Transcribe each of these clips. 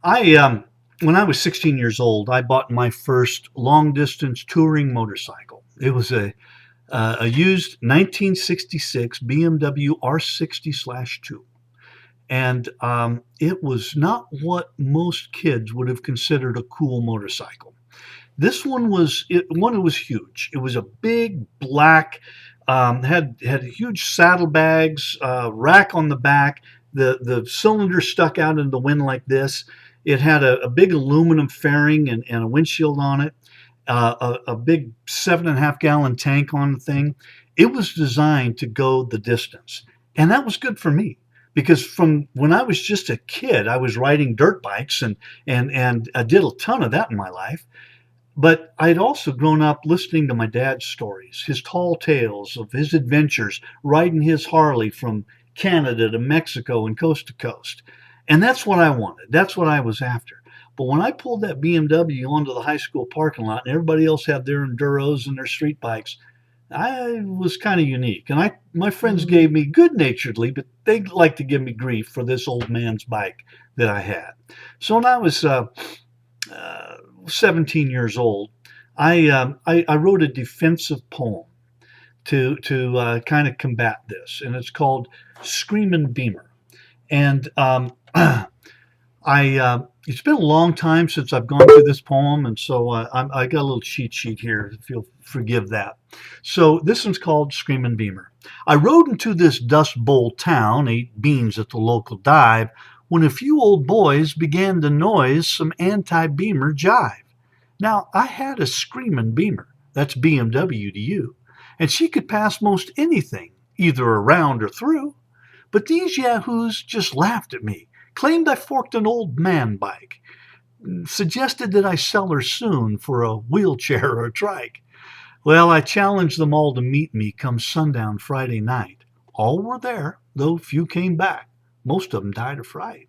When I was 16 years old, I bought my first long distance touring motorcycle. It was a used 1966 BMW R60/2. And it was not what most kids would have considered a cool motorcycle. This one. It was huge. It was a big black, had huge saddlebags, rack on the back. The cylinder stuck out in the wind like this. It had a big aluminum fairing and a windshield on it. A big 7.5 gallon tank on the thing. It was designed to go the distance, and that was good for me because from when I was just a kid, I was riding dirt bikes and I did a ton of that in my life. But I'd also grown up listening to my dad's stories, his tall tales of his adventures riding his Harley from Canada to Mexico and coast to coast. And that's what I wanted. That's what I was after. But when I pulled that BMW onto the high school parking lot and everybody else had their enduros and their street bikes, I was kind of unique. And my friends gave me good naturedly, but they liked to give me grief for this old man's bike that I had. So when I was uh, 17 years old, I wrote a defensive poem to kind of combat this, and it's called "Screamin Beemer." And it's been a long time since I've gone through this poem, and so I got a little cheat sheet here, if you'll forgive that. So this one's called "Screamin Beemer." I rode into this Dust Bowl town, ate beans at the local dive, when a few old boys began to noise some anti-Beamer jive. Now, I had a screamin' Beamer, that's BMW to you, and she could pass most anything, either around or through. But these yahoos just laughed at me, claimed I forked an old man bike, suggested that I sell her soon for a wheelchair or a trike. Well, I challenged them all to meet me come sundown Friday night. All were there, though few came back. Most of them died of fright.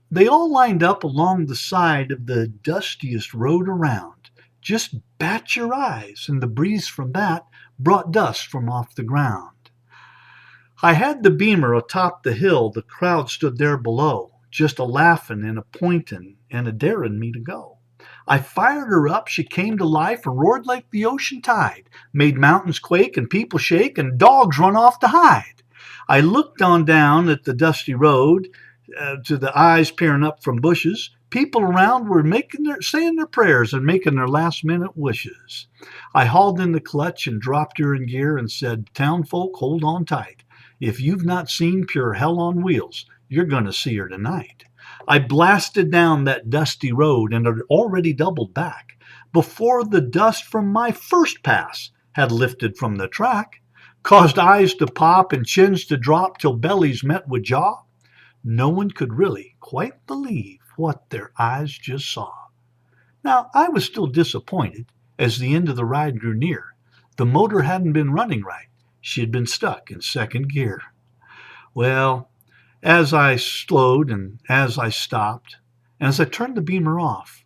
They all lined up along the side of the dustiest road around. Just bat your eyes, and the breeze from that brought dust from off the ground. I had the Beamer atop the hill, the crowd stood there below, just a laughin' and a pointin' and a darin' me to go. I fired her up, she came to life and roared like the ocean tide, made mountains quake and people shake and dogs run off to hide. I looked on down at the dusty road, to the eyes peering up from bushes. People around were saying their prayers and making their last minute wishes. I hauled in the clutch and dropped her in gear and said, "Town folk, hold on tight. If you've not seen pure hell on wheels, you're going to see her tonight." I blasted down that dusty road and had already doubled back before the dust from my first pass had lifted from the track, caused eyes to pop and chins to drop till bellies met with jaw. No one could really quite believe what their eyes just saw. Now, I was still disappointed as the end of the ride grew near. The motor hadn't been running right. She had been stuck in second gear. Well, as I slowed and as I stopped, and as I turned the Beamer off,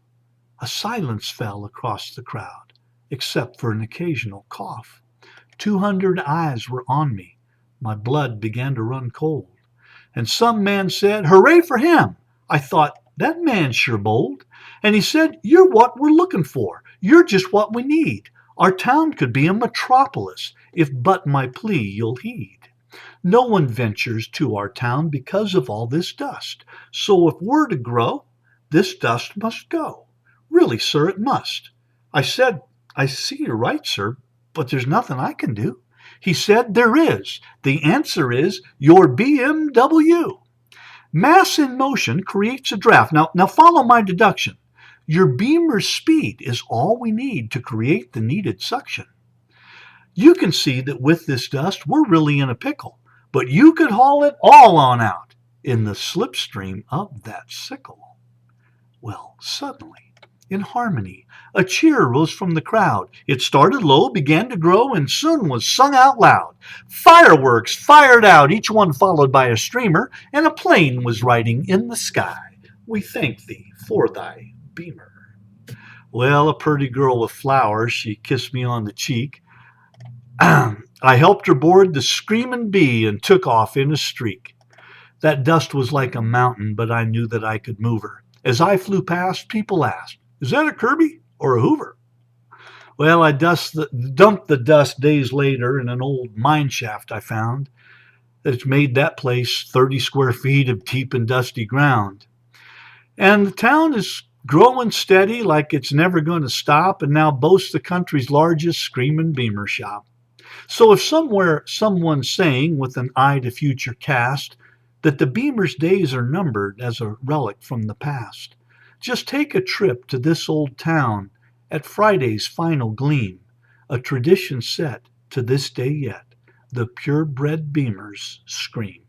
a silence fell across the crowd, except for an occasional cough. 200 eyes were on me. My blood began to run cold. And some man said, "Hooray for him." I thought, that man's sure bold. And he said, "You're what we're looking for. You're just what we need. Our town could be a metropolis, if but my plea you'll heed. No one ventures to our town because of all this dust. So if we're to grow, this dust must go. Really, sir, it must." I said, "I see you're right, sir, but there's nothing I can do." He said, "There is. The answer is your BMW. Mass in motion creates a draft." Now follow my deduction. Your Beamer's speed is all we need to create the needed suction. You can see that with this dust, we're really in a pickle, but you could haul it all on out in the slipstream of that sickle. Well, suddenly, in harmony, a cheer rose from the crowd. It started low, began to grow, and soon was sung out loud. Fireworks fired out, each one followed by a streamer, and a plane was riding in the sky. We thank thee for thy Beamer. Well, a pretty girl with flowers, she kissed me on the cheek. I helped her board the Screamin Bee and took off in a streak. That dust was like a mountain, but I knew that I could move her. As I flew past, people asked, "Is that a Kirby or a Hoover?" Well, I dumped the dust days later in an old mine shaft I found that's made that place 30 square feet of deep and dusty ground. And the town is growing steady like it's never going to stop and now boasts the country's largest Screamin Beemer shop. So if somewhere someone's saying with an eye to future cast that the Beamer's days are numbered as a relic from the past, just take a trip to this old town at Friday's final gleam, a tradition set to this day yet. The purebred Beamers scream.